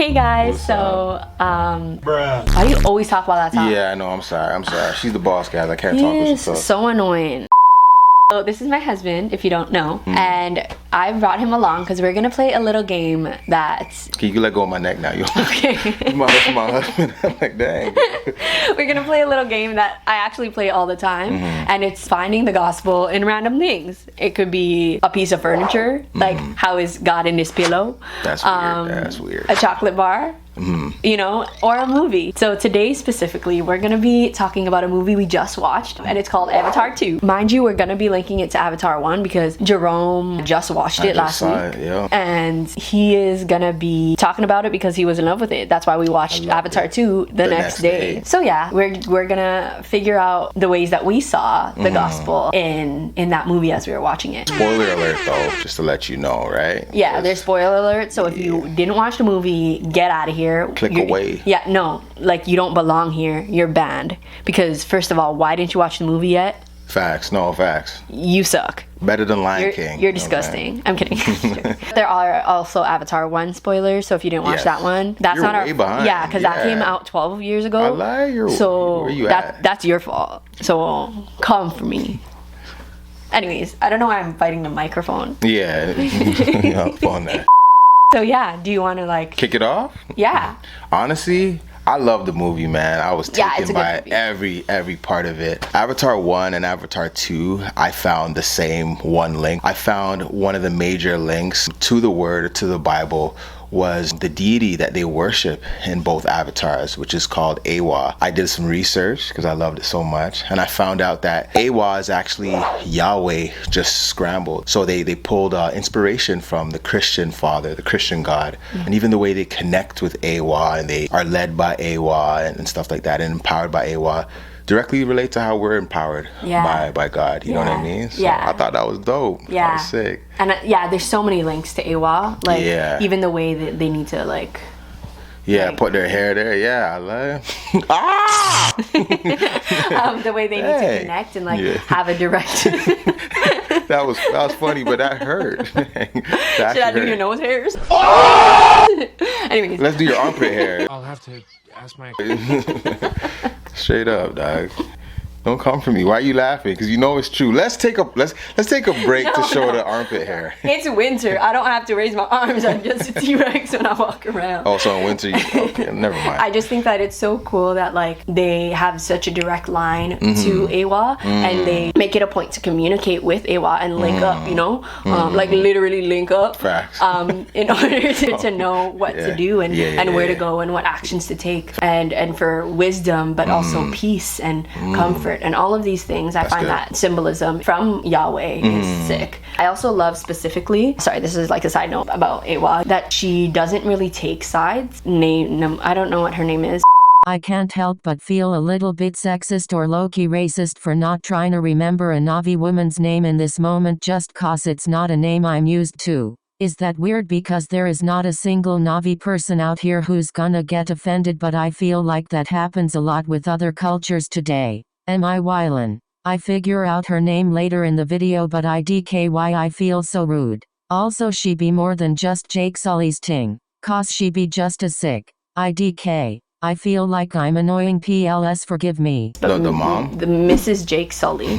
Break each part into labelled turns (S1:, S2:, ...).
S1: Hey guys,
S2: What's
S1: so
S2: Bruh.
S1: why do you always talk about that song?
S2: Yeah, I know. I'm sorry. She's the boss, guys. I can't
S1: He
S2: talk with
S1: is
S2: stuff.
S1: so annoying. So this is my husband, if you don't know, and I brought him along because we're gonna play a little game that's
S2: Can you let go of my neck now? You
S1: okay.
S2: my husband. I'm like, dang.
S1: We're gonna play a little game that I actually play all the time, and it's finding the gospel in random things. It could be a piece of furniture, like how is God in this pillow?
S2: That's weird. That's weird.
S1: A chocolate bar. You know, or a movie. So today specifically, we're gonna be talking about a movie we just watched, and it's called Avatar 2. Mind you, we're gonna be linking it to Avatar 1 because Jerome just watched it last week.
S2: Yeah.
S1: And he is gonna be talking about it because he was in love with it. That's why we watched Avatar 2 the next day. So yeah, we're gonna figure out the ways that we saw the gospel in that movie as we were watching it.
S2: Spoiler alert, though, just to let you know, right?
S1: Yeah, there's spoiler alert. So if you didn't watch the movie, get out of here.
S2: Click away.
S1: Yeah, no, like you don't belong here. You're banned. Because first of all, why didn't you watch the movie yet?
S2: Facts. No, facts.
S1: You suck.
S2: Better than Lion King.
S1: You're disgusting. I'm kidding. There are also Avatar 1 spoilers, so if you didn't watch that one, that's
S2: You're
S1: not our
S2: way behind.
S1: Yeah, because that came out 12 years ago.
S2: I lie.
S1: So
S2: where you at?
S1: that's your fault. So come for me. Anyways, I don't know why I'm fighting the microphone.
S2: Yeah. On that.
S1: So yeah, do you want to like
S2: Kick it off?
S1: Yeah.
S2: Honestly, I love the movie, man. I was
S1: It's
S2: taken
S1: a
S2: by
S1: good movie.
S2: every part of it. Avatar 1 and Avatar 2, I found the same one link. I found one of the major links to the word, to the Bible, was the deity that they worship in both avatars, which is called Eywa. I did some research because I loved it so much, and I found out that Eywa is actually Yahweh just scrambled. So they pulled inspiration from the Christian father, the Christian God, and even the way they connect with Eywa, and they are led by Eywa and stuff like that, and empowered by Eywa, directly relate to how we're empowered by God. You know what I mean? So I thought that was dope.
S1: Yeah.
S2: That was sick.
S1: And there's so many links to Eywa. Like even the way that they need to like
S2: put their hair there. Yeah, I love
S1: the way they need to connect and like have a direct
S2: that was funny, but that hurt. Should
S1: I do your nose hairs? Anyways.
S2: Let's do your armpit hair.
S3: I'll have to ask my
S2: Straight up, dog. Don't come for me. Why are you laughing? Because you know it's true. Let's take a break to show the armpit hair.
S1: It's winter. I don't have to raise my arms. I'm just a T-Rex when I walk around.
S2: Oh, so in winter, okay, never mind.
S1: I just think that it's so cool that like they have such a direct line to Eywa, and they make it a point to communicate with Eywa and link up. You know, like literally link up.
S2: Facts.
S1: In order to know what to do and where to go and what actions to take and for wisdom, but also peace and comfort. And all of these things, I find that symbolism from Yahweh is sick. I also love specifically, sorry, this is like a side note about Eywa, that she doesn't really take sides. I don't know what her name is.
S4: I can't help but feel a little bit sexist or low-key racist for not trying to remember a Navi woman's name in this moment just cause it's not a name I'm used to. Is that weird because there is not a single Navi person out here who's gonna get offended, but I feel like that happens a lot with other cultures today. Am I wildin'? I figure out her name later in the video, but why I feel so rude. Also, she be more than just Jake Sully's ting. Cause she be just as sick. I feel like I'm annoying, PLS forgive me.
S2: The mom?
S1: The Mrs. Jake Sully,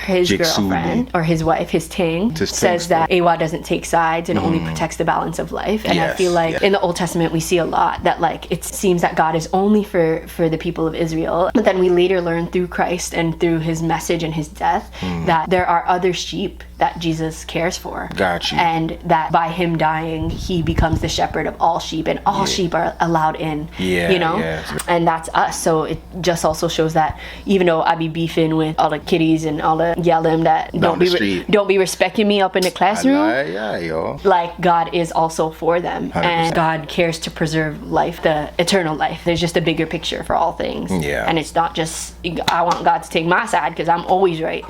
S1: his
S2: Jake
S1: girlfriend, or his wife, his ting, says that Eywa doesn't take sides and only protects the balance of life. And I feel like in the Old Testament we see a lot that like it seems that God is only for the people of Israel. But then we later learn through Christ and through his message and his death that there are other sheep that Jesus cares for.
S2: Got you.
S1: And that by him dying, he becomes the shepherd of all sheep, and all sheep are allowed in. You know? And that's us. So it just also shows that even though I be beefing with all the kiddies and all the yelling that don't be respecting me up in the classroom, like God is also for them. 100%. And God cares to preserve life, the eternal life. There's just a bigger picture for all things. And it's not just I want God to take my side because I'm always right,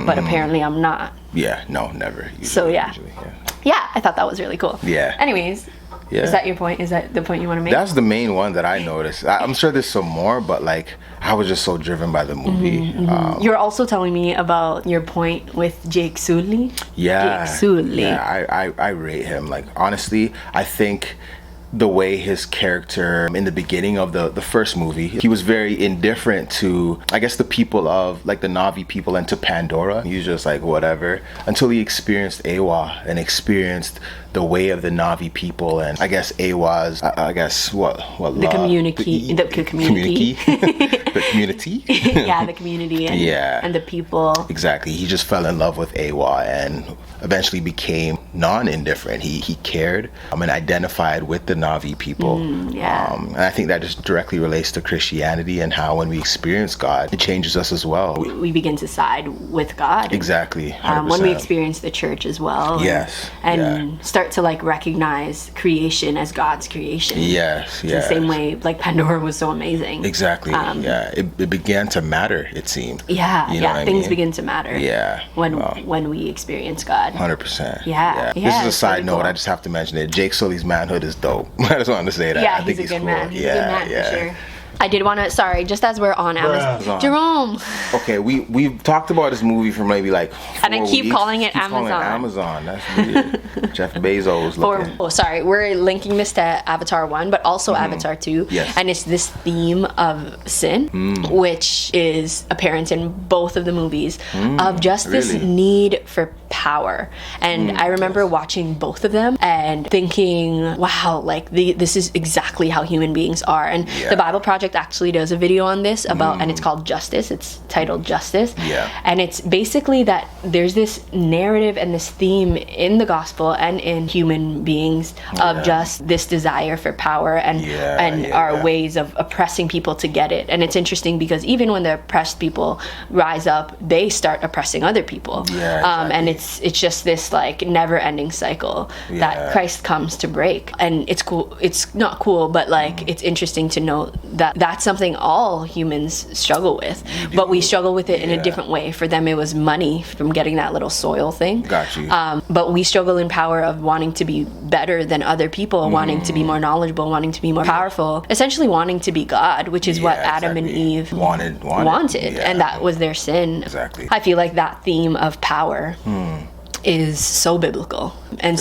S1: but apparently I'm not.
S2: No, never. Usually,
S1: so I thought that was really cool. Anyways, is that your point? Is that the point you want to make?
S2: That's the main one that I noticed. I'm sure there's some more, but like I was just so driven by the movie.
S1: You're also telling me about your point with Jake Sully.
S2: Yeah.
S1: Jake Sully.
S2: Yeah, I rate him. Like honestly, I think the way his character in the beginning of the first movie, he was very indifferent to, I guess, the people of like the Na'vi people and to Pandora. He was just like whatever until he experienced Eywa and experienced the way of the Na'vi people, and I guess Eywa's I guess what
S1: the community
S2: the community
S1: yeah, the community and the people.
S2: Exactly. He just fell in love with Eywa and eventually became non-indifferent. He cared and identified with the Na'vi people. And I think that just directly relates to Christianity and how when we experience God, it changes us as well.
S1: We begin to side with God.
S2: Exactly.
S1: When we experience the church as well.
S2: Yes.
S1: And start to like recognize creation as God's creation.
S2: Yes.
S1: The same way like Pandora was so amazing.
S2: Exactly. It began to matter, it seemed.
S1: Things begin to matter. When we experience God.
S2: 100%.
S1: This
S2: is a side note.
S1: cool.
S2: I just have to mention it. Jake Sully's manhood is dope. I just wanted to say that. I think
S1: he's a good
S2: cool.
S1: man. He's a good man for sure. I did want to, just as we're on Amazon. Jerome.
S2: Okay, we've talked about this movie for maybe like 4
S1: and I keep
S2: weeks.
S1: calling it Amazon.
S2: Amazon. That's weird. Jeff Bezos looking.
S1: We're linking this to Avatar 1, but also Avatar 2.
S2: Yes.
S1: And it's this theme of sin, which is apparent in both of the movies, of just this need for power. And I remember watching both of them and thinking, wow, like this is exactly how human beings are. And the Bible Project actually does a video on this about, and it's called Justice. It's titled Justice. And it's basically that there's this narrative and this theme in the gospel and in human beings of just this desire for power and our ways of oppressing people to get it. And it's interesting because even when the oppressed people rise up, they start oppressing other people. And it's just this like never-ending cycle that Christ comes to break. And it's cool. It's not cool, but like it's interesting to note that that's something all humans struggle with, but we struggle with it in a different way. For them, it was money from getting that little soil thing.
S2: Got you.
S1: But we struggle in power of wanting to be better than other people, wanting to be more knowledgeable, wanting to be more powerful, essentially wanting to be God, which is what Adam and Eve wanted. And that was their sin.
S2: Exactly.
S1: I feel like that theme of power is so biblical and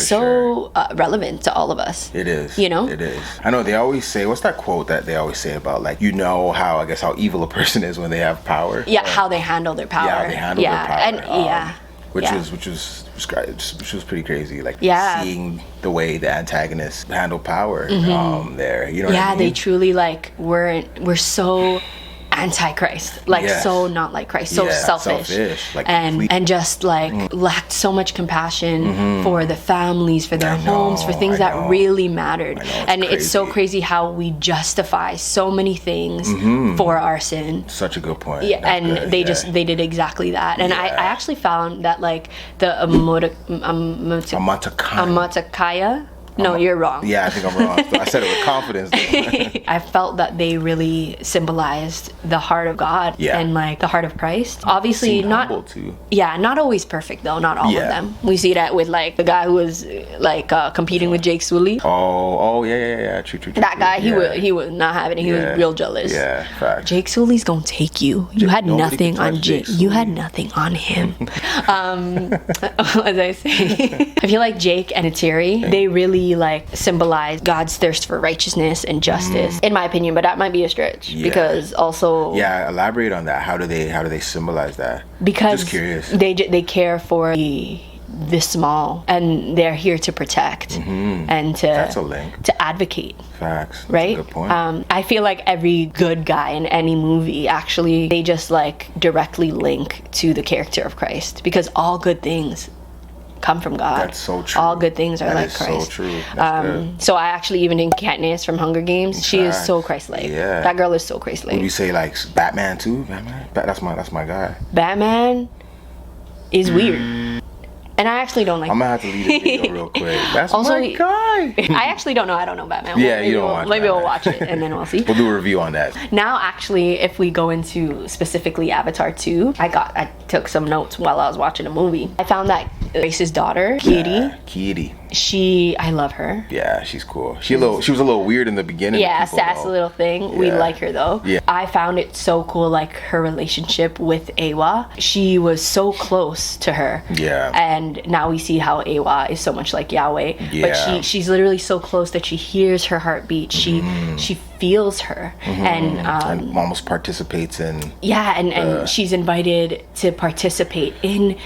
S1: relevant to all of us.
S2: It is.
S1: You know?
S2: It is. I know they always say, what's that quote that they always say about like, how evil a person is when they have power?
S1: How they handle their power.
S2: How they handle their power.
S1: And
S2: which was pretty crazy. Like seeing the way the antagonists handle power there. You know what I mean?
S1: They truly like we're so anti-Christ, like so not like Christ, so selfish like, and just like lacked so much compassion for the families, for their homes, for things that really mattered. And it's so crazy how we justify so many things for our sin.
S2: Such a good point.
S1: They did exactly that. And I actually found that like the Amatakaya. No, you're wrong.
S2: Yeah, I think I'm wrong. I said it with confidence.
S1: I felt that they really symbolized the heart of God and like the heart of Christ. Obviously, not always perfect though. Not all of them. We see that with like the guy who was like competing with Jake Sully.
S2: True.
S1: That guy, he was not having it. He was real jealous.
S2: Yeah, fact.
S1: Jake Sully's gonna take you. You had nothing on Jake. You had nothing on him. As I say, I feel like Jake and Kiri, they really like symbolize God's thirst for righteousness and justice, in my opinion. But that might be a stretch because also
S2: elaborate on that. How do they symbolize that?
S1: Because
S2: just curious.
S1: They care for the small, and they're here to protect and to advocate.
S2: Facts.
S1: Right?
S2: That's a good point.
S1: I feel like every good guy in any movie, actually, they just like directly link to the character of Christ, because all good things come from God.
S2: That's so true.
S1: All good things are like Christ.
S2: So true. That's
S1: so I actually even think Katniss from Hunger Games, she is so Christ-like.
S2: Yeah.
S1: That girl is so Christ-like.
S2: Would you say like Batman too? That's my guy.
S1: Batman is weird. And I actually don't like.
S2: I'm gonna have to leave this video real quick. That's
S1: also,
S2: my guy.
S1: I actually don't know. I don't know Batman.
S2: You don't watch.
S1: Maybe we'll watch it and then we'll see.
S2: We'll do a review on that.
S1: Now, actually, if we go into specifically Avatar 2, I took some notes while I was watching a movie. I found that Race's daughter, Kiri.
S2: Kiri.
S1: I love her.
S2: Yeah, she's cool. She was a little weird in the beginning.
S1: Yeah, sassy little thing. We like her though.
S2: Yeah.
S1: I found it so cool, like her relationship with Eywa. She was so close to her.
S2: Yeah.
S1: And now we see how Eywa is so much like Yahweh.
S2: Yeah.
S1: But she's literally so close that she hears her heartbeat. She feels her and
S2: almost participates in.
S1: Yeah, and she's invited to participate in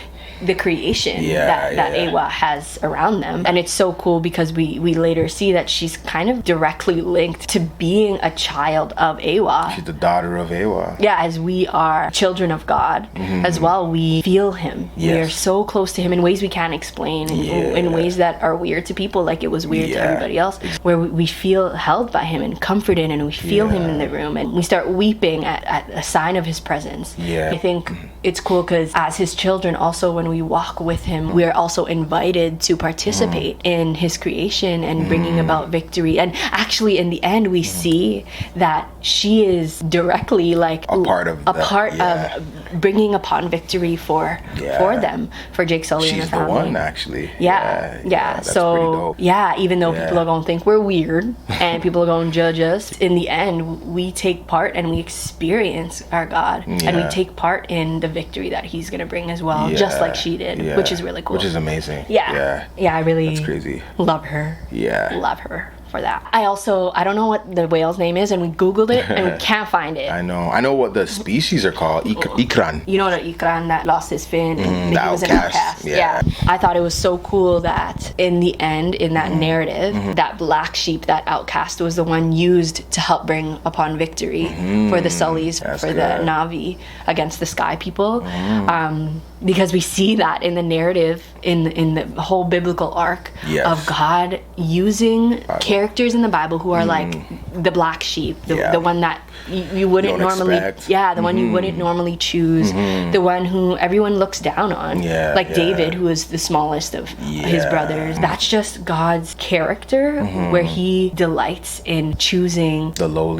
S1: the creation that Eywa has around them. And it's so cool because we later see that she's kind of directly linked to being a child of Eywa.
S2: She's the daughter of Eywa.
S1: Yeah, as we are children of God as well, we feel him.
S2: Yes.
S1: We are so close to him in ways we can't explain, in ways that are weird to people, like it was weird to everybody else, where we feel held by him and comforted, and we feel him in the room, and we start weeping at a sign of his presence. I think it's cool because as his children, also when we walk with him, we are also invited to participate in his creation and bringing about victory. And actually in the end we see that she is directly like a part of bringing upon victory for them, for Jake, Sully, and his family.
S2: She's the one, actually.
S1: That's so even though people are gonna think we're weird and people are gonna judge us, in the end we take part and we experience our God, and we take part in the victory that he's gonna bring as well, just like she did, which is really cool,
S2: which is amazing.
S1: I really,
S2: that's crazy,
S1: love her. Love her for that. I don't know what the whale's name is, and we googled it and we can't find it.
S2: I know what the species are called. Ikran.
S1: You know the Ikran that lost his fin and he was an outcast. I thought it was so cool that in the end, in that narrative, that black sheep, that outcast, was the one used to help bring upon victory for the Sullys, for the Navi against the Sky people. Because we see that in the narrative, in the whole biblical arc of God using characters in the Bible who are like the black sheep, the one that you wouldn't normally the one you wouldn't normally choose, the one who everyone looks down on, like David, who is the smallest of his brothers. That's just God's character, where he delights in choosing the low,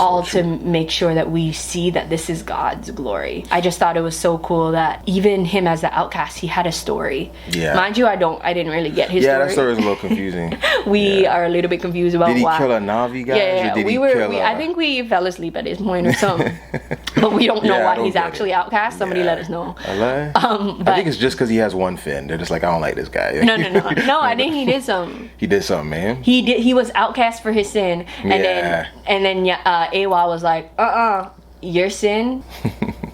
S1: all to make sure that we see that this is God's glory. I just thought it was so cool that even him as the outcast, he had a story. Mind you, I didn't really get his story.
S2: That story is a little confusing.
S1: We are a little bit confused about why.
S2: Did he kill a Navi, guys? Or
S1: I think we fell asleep at his point or something. But we don't know why he's actually outcast. Somebody let us know.
S2: I think it's just because he has one fin. They're just like, I don't like this guy.
S1: No, I think he did something.
S2: He did something, man.
S1: He was outcast for his sin, and then Eywa was like, your sin,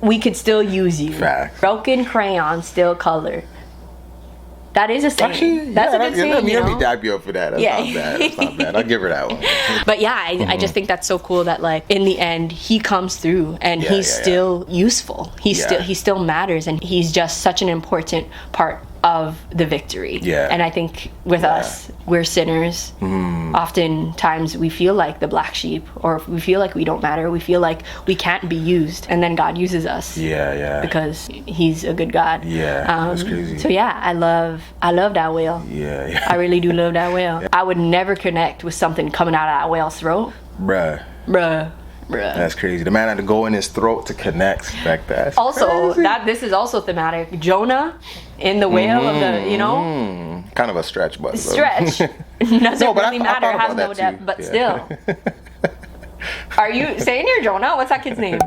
S1: we could still use you.
S2: Fact.
S1: Broken crayon, still color. That is a saying. Actually, that's a good saying.
S2: Let me dab you up for that. That's not bad. I'll give her that one.
S1: But I just think that's so cool that like in the end he comes through and he's still useful. He still matters, and he's just such an important part of the victory. And I think with us, we're sinners. Oftentimes we feel like the black sheep, or we feel like we don't matter. We feel like we can't be used, and then God uses us. Because he's a good God.
S2: That's crazy.
S1: So I love that whale. I really do love that whale. I would never connect with something coming out of that whale's throat.
S2: Bruh. That's crazy. The man had to go in his throat to connect. Like that.
S1: Also, this is also thematic. Jonah in the whale of the,
S2: kind of a stretch, but
S1: stretch. Doesn't really matter. Has no depth, but still. Are you saying you're Jonah? What's that kid's name?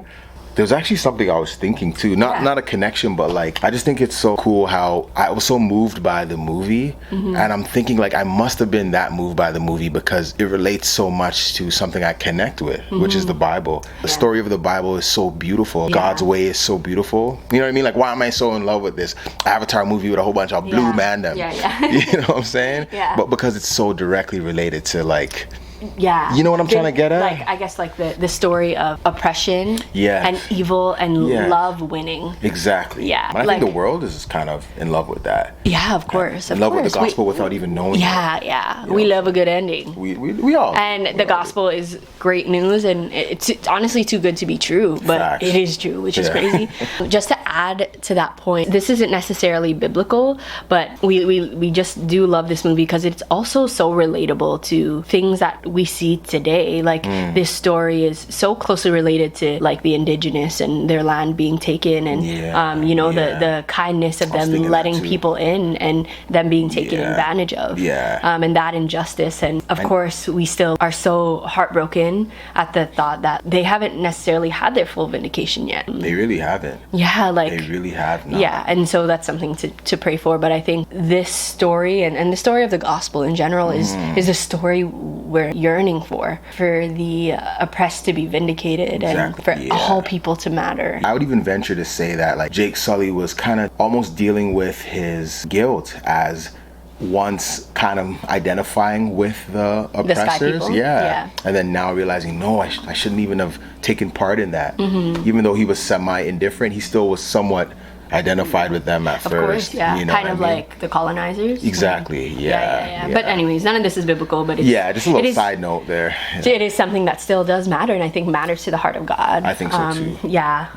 S2: There's actually something I was thinking too, not a connection, but like I just think it's so cool how I was so moved by the movie, and I'm thinking like I must have been that moved by the movie because it relates so much to something I connect with, which is the Bible. The story of the Bible is so beautiful. God's way is so beautiful. You know what I mean? Like, why am I so in love with this Avatar movie with a whole bunch of blue mandem? You know what I'm saying? But because it's so directly related to like, you know what I'm trying to get at?
S1: Like, I guess like the story of oppression and evil and love winning.
S2: Exactly. I think the world is kind of in love with that.
S1: Of course.
S2: In love with the gospel without even knowing it.
S1: We love a good ending.
S2: We all.
S1: And the gospel is great news, and it's honestly too good to be true, but it is true, which is crazy. Just to add to that point, this isn't necessarily biblical, but we just do love this movie because it's also so relatable to things that we see today. Like this story is so closely related to like the indigenous and their land being taken, and the kindness of them letting people in and them being taken advantage of, and that injustice. And of course we still are so heartbroken at the thought that they haven't necessarily had their full vindication yet.
S2: They really haven't. They really have not.
S1: And so that's something to pray for. But I think this story and the story of the gospel in general is a story we're yearning for the oppressed to be vindicated, and for all people to matter.
S2: I would even venture to say that like Jake Sully was kind of almost dealing with his guilt as once kind of identifying with the oppressors, and then now realizing, no, I shouldn't even have taken part in that. Even though he was semi-indifferent, he still was somewhat identified with them at first.
S1: Of course,
S2: You know
S1: kind of like the colonizers.
S2: Exactly,
S1: But anyways, none of this is biblical, but it's,
S2: just a little side note there.
S1: It is something that still does matter, and I think matters to the heart of God.
S2: I think so too.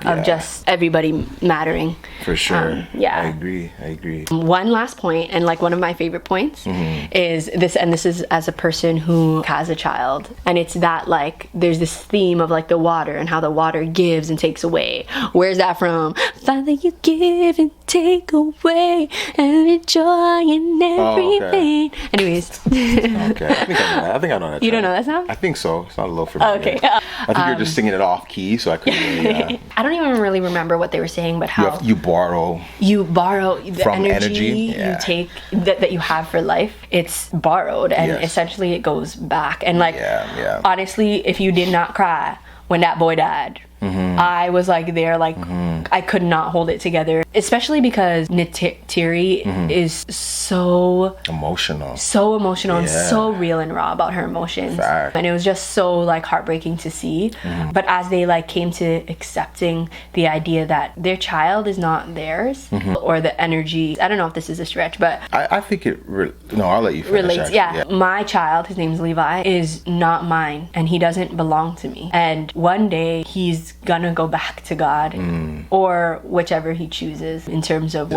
S1: Of just everybody mattering.
S2: For sure.
S1: I
S2: agree.
S1: One last point, and like one of my favorite points is this, and this is as a person who has a child, and it's that like there's this theme of like the water and how the water gives and takes away. Where's that from? Father, you give and take away every joy and everything. Anyways.
S2: I think I know that.
S1: You don't know that song?
S2: I think so. It's not a little familiar.
S1: Okay.
S2: I think you're just singing it off key, so I couldn't really...
S1: I don't even really remember what they were saying, but how
S2: you borrow
S1: the
S2: from
S1: energy you take that you have for life. It's borrowed, and essentially it goes back. And like honestly, if you did not cry when that boy died, I was like there, like I could not hold it together, especially because Kiri is so emotional and so real and raw about her emotions. And it was just so like heartbreaking to see. But as they like came to accepting the idea that their child is not theirs, or the energy, I don't know if this is a stretch, but
S2: I think it I'll let you finish.
S1: Relates. My child, his name's Levi, is not mine, and he doesn't belong to me, and one day he's gonna go back to God, or whichever he chooses in terms of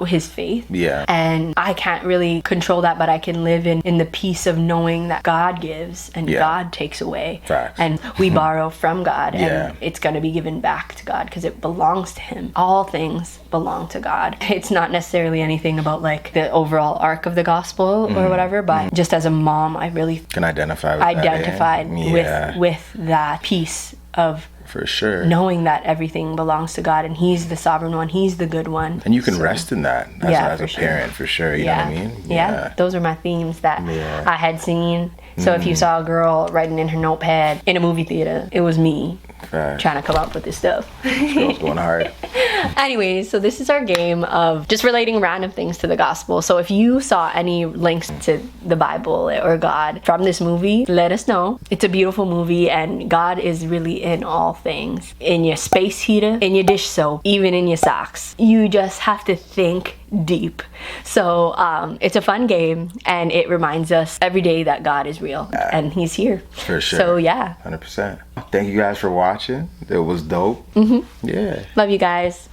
S1: his faith. And I can't really control that, but I can live in the peace of knowing that God gives and God takes away. And we borrow from God, and it's gonna be given back to God because it belongs to him. All things belong to God. It's not necessarily anything about like the overall arc of the gospel or whatever, but just as a mom, I really
S2: can identified
S1: with that piece of,
S2: for sure,
S1: knowing that everything belongs to God and he's the sovereign one, he's the good one,
S2: and you can rest in that as a parent, for sure. You know what I mean?
S1: Those are my themes that I had seen. So if you saw a girl writing in her notepad in a movie theater, it was me trying to come up with this stuff.
S2: Girls going hard.
S1: Anyways, so this is our game of just relating random things to the gospel. So if you saw any links to the Bible or God from this movie, let us know. It's a beautiful movie, and God is really in all things. In your space heater, in your dish soap, even in your socks. You just have to think deep. So it's a fun game, and it reminds us every day that God is real and he's here.
S2: For sure.
S1: So
S2: 100%. Thank you guys for watching. It was dope.
S1: Love you guys.